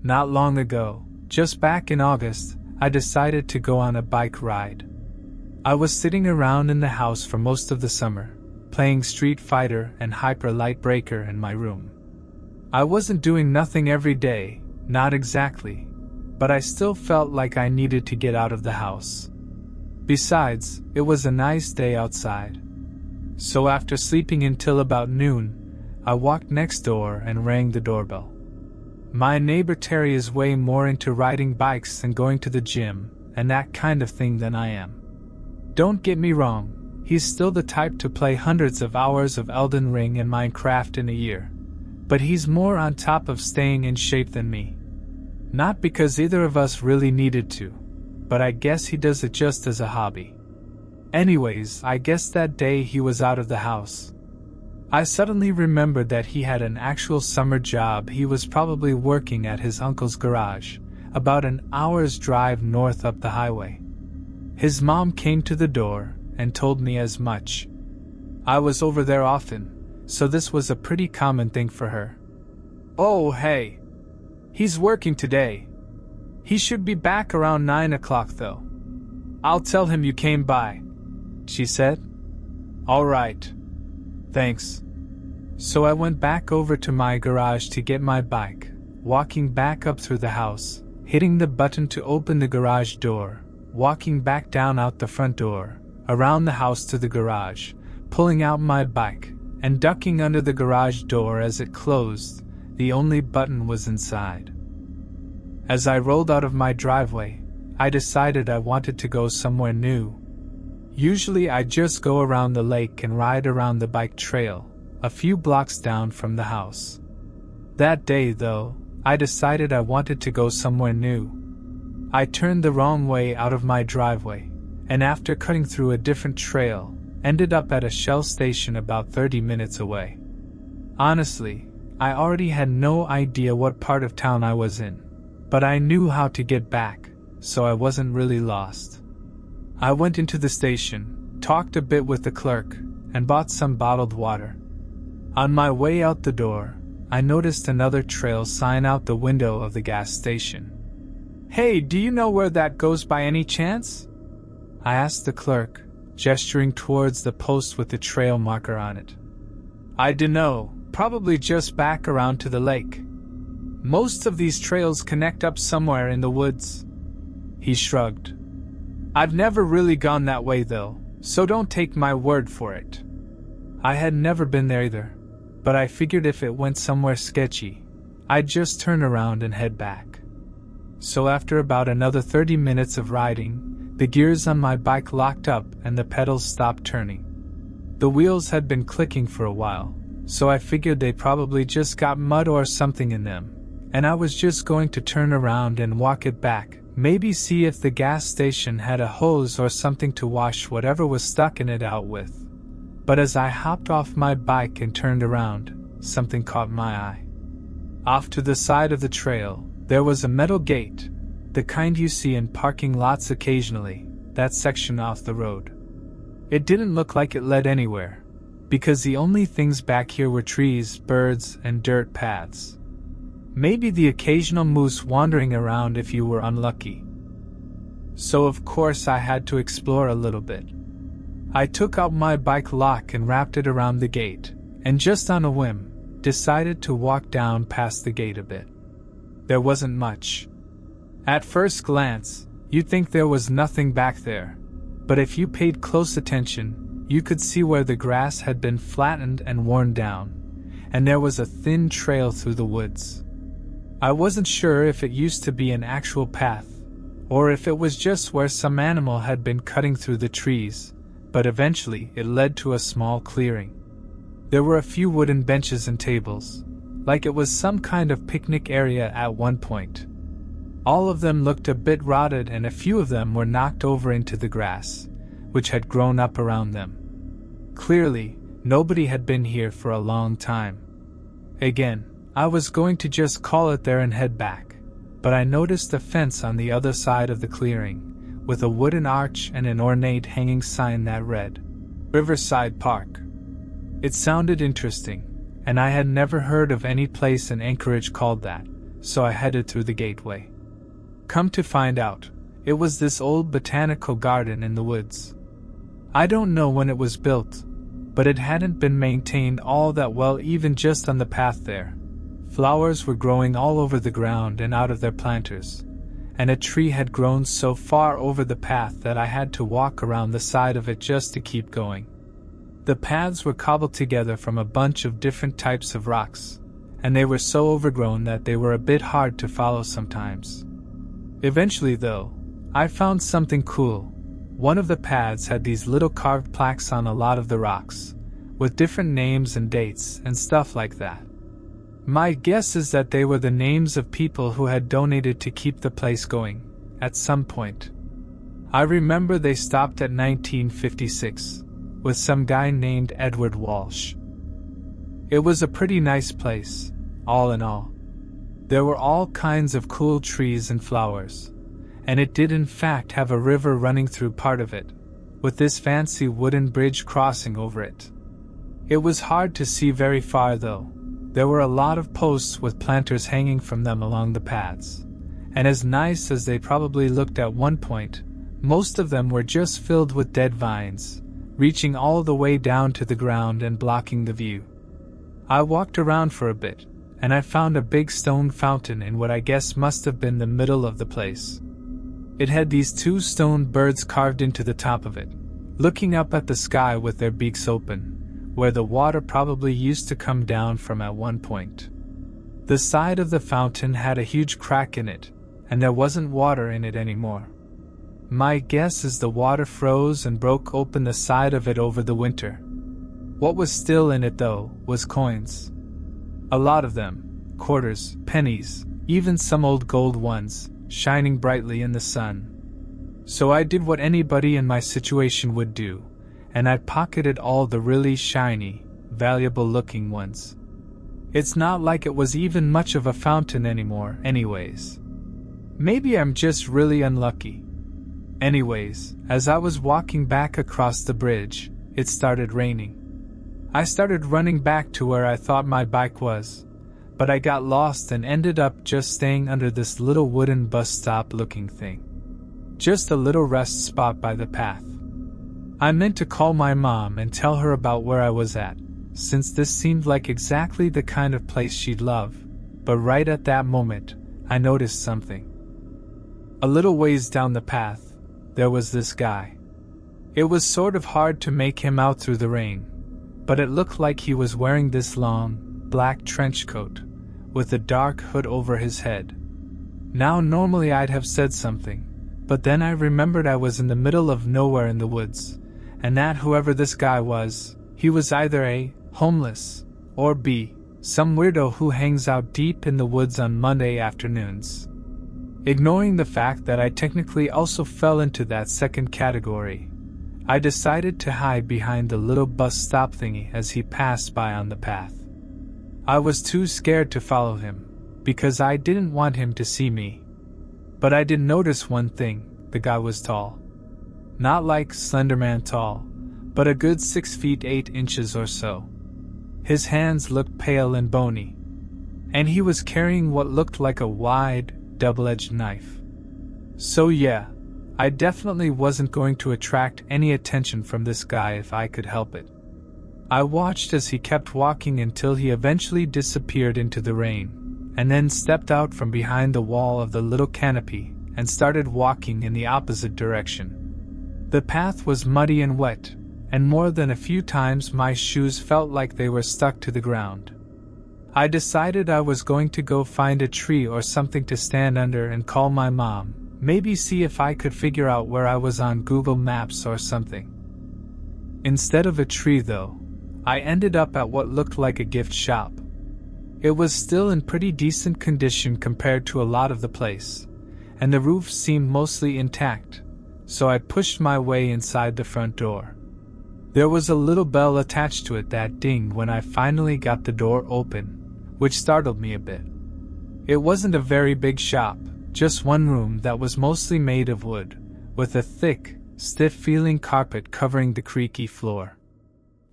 Not long ago, just back in August, I decided to go on a bike ride. I was sitting around in the house for most of the summer, playing Street Fighter and Hyper Light Breaker in my room. I wasn't doing nothing every day, not exactly, but I still felt like I needed to get out of the house. Besides, it was a nice day outside. So after sleeping until about noon, I walked next door and rang the doorbell. My neighbor Terry is way more into riding bikes and going to the gym and that kind of thing than I am. Don't get me wrong, he's still the type to play hundreds of hours of Elden Ring and Minecraft in a year, but he's more on top of staying in shape than me. Not because either of us really needed to, but I guess he does it just as a hobby. Anyways, I guess that day he was out of the house. I suddenly remembered that he had an actual summer job. He was probably working at his uncle's garage, about an hour's drive north up the highway. His mom came to the door and told me as much. I was over there often, so this was a pretty common thing for her. "Oh, hey. He's working today. He should be back around 9 o'clock though. I'll tell him you came by," she said. "All right. Thanks." So I went back over to my garage to get my bike, walking back up through the house, hitting the button to open the garage door, walking back down out the front door, around the house to the garage, pulling out my bike, and ducking under the garage door as it closed. The only button was inside. As I rolled out of my driveway, I decided I wanted to go somewhere new. Usually I just go around the lake and ride around the bike trail, a few blocks down from the house. That day, though, I decided I wanted to go somewhere new. I turned the wrong way out of my driveway, and after cutting through a different trail, ended up at a Shell station about 30 minutes away. Honestly, I already had no idea what part of town I was in, but I knew how to get back, so I wasn't really lost. I went into the station, talked a bit with the clerk, and bought some bottled water. On my way out the door, I noticed another trail sign out the window of the gas station. "Hey, do you know where that goes by any chance?" I asked the clerk, gesturing towards the post with the trail marker on it. "I dunno, probably just back around to the lake. Most of these trails connect up somewhere in the woods." He shrugged. "I've never really gone that way though, so don't take my word for it." I had never been there either, but I figured if it went somewhere sketchy, I'd just turn around and head back. So after about another 30 minutes of riding, the gears on my bike locked up and the pedals stopped turning. The wheels had been clicking for a while, so I figured they probably just got mud or something in them, and I was just going to turn around and walk it back, maybe see if the gas station had a hose or something to wash whatever was stuck in it out with. But as I hopped off my bike and turned around, something caught my eye. Off to the side of the trail, there was a metal gate, the kind you see in parking lots occasionally, that section off the road. It didn't look like it led anywhere, because the only things back here were trees, birds, and dirt paths. Maybe the occasional moose wandering around if you were unlucky. So of course I had to explore a little bit. I took out my bike lock and wrapped it around the gate, and just on a whim, decided to walk down past the gate a bit. There wasn't much. At first glance, you'd think there was nothing back there, but if you paid close attention, you could see where the grass had been flattened and worn down, and there was a thin trail through the woods. I wasn't sure if it used to be an actual path, or if it was just where some animal had been cutting through the trees, but eventually it led to a small clearing. There were a few wooden benches and tables, like it was some kind of picnic area at one point. All of them looked a bit rotted and a few of them were knocked over into the grass, which had grown up around them. Clearly, nobody had been here for a long time. Again, I was going to just call it there and head back, but I noticed a fence on the other side of the clearing, with a wooden arch and an ornate hanging sign that read, Riverside Park. It sounded interesting, and I had never heard of any place in Anchorage called that, so I headed through the gateway. Come to find out, it was this old botanical garden in the woods. I don't know when it was built, but it hadn't been maintained all that well even just on the path there. Flowers were growing all over the ground and out of their planters, and a tree had grown so far over the path that I had to walk around the side of it just to keep going. The paths were cobbled together from a bunch of different types of rocks, and they were so overgrown that they were a bit hard to follow sometimes. Eventually, though, I found something cool. One of the paths had these little carved plaques on a lot of the rocks, with different names and dates and stuff like that. My guess is that they were the names of people who had donated to keep the place going, at some point. I remember they stopped at 1956, with some guy named Edward Walsh. It was a pretty nice place, all in all. There were all kinds of cool trees and flowers, and it did in fact have a river running through part of it, with this fancy wooden bridge crossing over it. It was hard to see very far though. There were a lot of posts with planters hanging from them along the paths, and as nice as they probably looked at one point, most of them were just filled with dead vines, reaching all the way down to the ground and blocking the view. I walked around for a bit, and I found a big stone fountain in what I guess must have been the middle of the place. It had these two stone birds carved into the top of it, looking up at the sky with their beaks open, where the water probably used to come down from at one point. The side of the fountain had a huge crack in it, and there wasn't water in it anymore. My guess is the water froze and broke open the side of it over the winter. What was still in it though was coins. A lot of them, quarters, pennies, even some old gold ones, shining brightly in the sun. So I did what anybody in my situation would do, and I pocketed all the really shiny, valuable-looking ones. It's not like it was even much of a fountain anymore, anyways. Maybe I'm just really unlucky. Anyways, as I was walking back across the bridge, it started raining. I started running back to where I thought my bike was, but I got lost and ended up just staying under this little wooden bus stop looking thing. Just a little rest spot by the path. I meant to call my mom and tell her about where I was at, since this seemed like exactly the kind of place she'd love, but right at that moment, I noticed something. A little ways down the path, there was this guy. It was sort of hard to make him out through the rain, but it looked like he was wearing this long, black trench coat, with a dark hood over his head. Now normally I'd have said something, but then I remembered I was in the middle of nowhere in the woods, and that whoever this guy was, he was either A, homeless, or B, some weirdo who hangs out deep in the woods on Monday afternoons. Ignoring the fact that I technically also fell into that second category, I decided to hide behind the little bus stop thingy as he passed by on the path. I was too scared to follow him, because I didn't want him to see me. But I did notice one thing: the guy was tall. Not like Slenderman tall, but a good 6 feet 8 inches or so. His hands looked pale and bony, and he was carrying what looked like a wide, double-edged knife. So yeah, I definitely wasn't going to attract any attention from this guy if I could help it. I watched as he kept walking until he eventually disappeared into the rain, and then stepped out from behind the wall of the little canopy and started walking in the opposite direction. The path was muddy and wet, and more than a few times my shoes felt like they were stuck to the ground. I decided I was going to go find a tree or something to stand under and call my mom, maybe see if I could figure out where I was on Google Maps or something. Instead of a tree though, I ended up at what looked like a gift shop. It was still in pretty decent condition compared to a lot of the place, and the roof seemed mostly intact, so I pushed my way inside the front door. There was a little bell attached to it that dinged when I finally got the door open, which startled me a bit. It wasn't a very big shop, just one room that was mostly made of wood, with a thick, stiff-feeling carpet covering the creaky floor.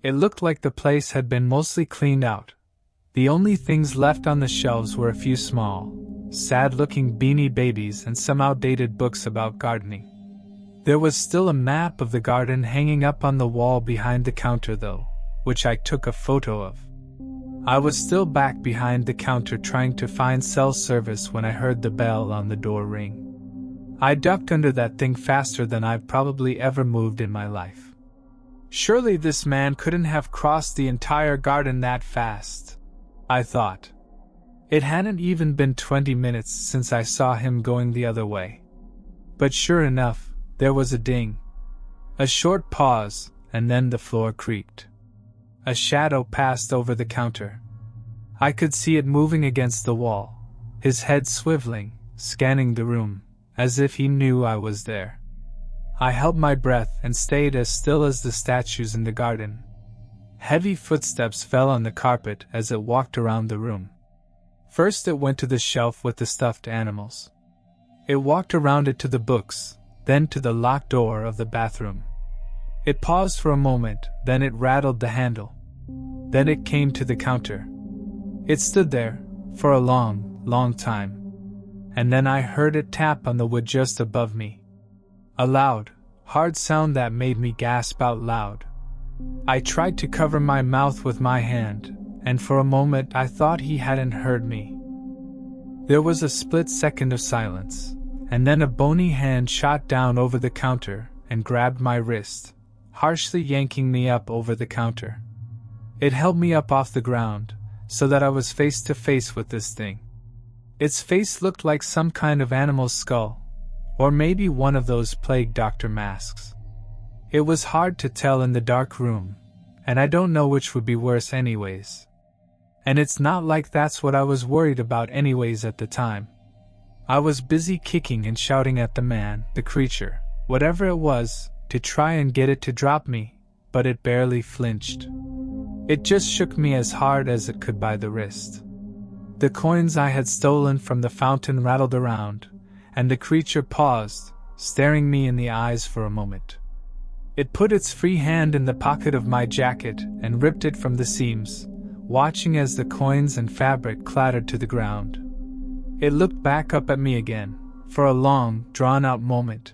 It looked like the place had been mostly cleaned out. The only things left on the shelves were a few small, sad-looking beanie babies, and some outdated books about gardening. There was still a map of the garden hanging up on the wall behind the counter though, which I took a photo of. I was still back behind the counter trying to find cell service when I heard the bell on the door ring. I ducked under that thing faster than I've probably ever moved in my life. Surely this man couldn't have crossed the entire garden that fast, I thought. It hadn't even been 20 minutes since I saw him going the other way. But sure enough, there was a ding. A short pause, and then the floor creaked. A shadow passed over the counter. I could see it moving against the wall, his head swiveling, scanning the room, as if he knew I was there. I held my breath and stayed as still as the statues in the garden. Heavy footsteps fell on the carpet as it walked around the room. First it went to the shelf with the stuffed animals. It walked around it to the books, then to the locked door of the bathroom. It paused for a moment, then it rattled the handle. Then it came to the counter. It stood there, for a long, long time. And then I heard it tap on the wood just above me. A loud, hard sound that made me gasp out loud. I tried to cover my mouth with my hand, and for a moment I thought he hadn't heard me. There was a split second of silence, and then a bony hand shot down over the counter and grabbed my wrist, harshly yanking me up over the counter. It held me up off the ground, so that I was face to face with this thing. Its face looked like some kind of animal's skull, or maybe one of those plague doctor masks. It was hard to tell in the dark room, and I don't know which would be worse anyways. And it's not like that's what I was worried about anyways at the time. I was busy kicking and shouting at the man, the creature, whatever it was, to try and get it to drop me, but it barely flinched. It just shook me as hard as it could by the wrist. The coins I had stolen from the fountain rattled around, and the creature paused, staring me in the eyes for a moment. It put its free hand in the pocket of my jacket and ripped it from the seams, watching as the coins and fabric clattered to the ground. It looked back up at me again, for a long, drawn-out moment.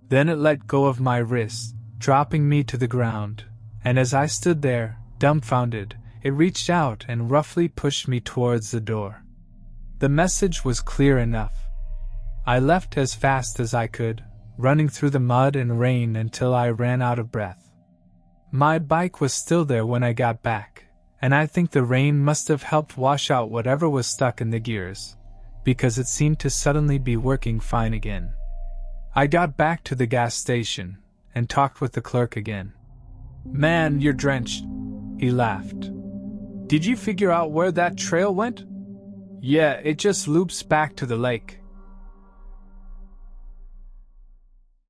Then it let go of my wrist, dropping me to the ground, and as I stood there, dumbfounded, it reached out and roughly pushed me towards the door. The message was clear enough. I left as fast as I could, running through the mud and rain until I ran out of breath. My bike was still there when I got back, and I think the rain must have helped wash out whatever was stuck in the gears, because it seemed to suddenly be working fine again. I got back to the gas station and talked with the clerk again. "Man, you're drenched," he laughed. "Did you figure out where that trail went?" "Yeah, it just loops back to the lake.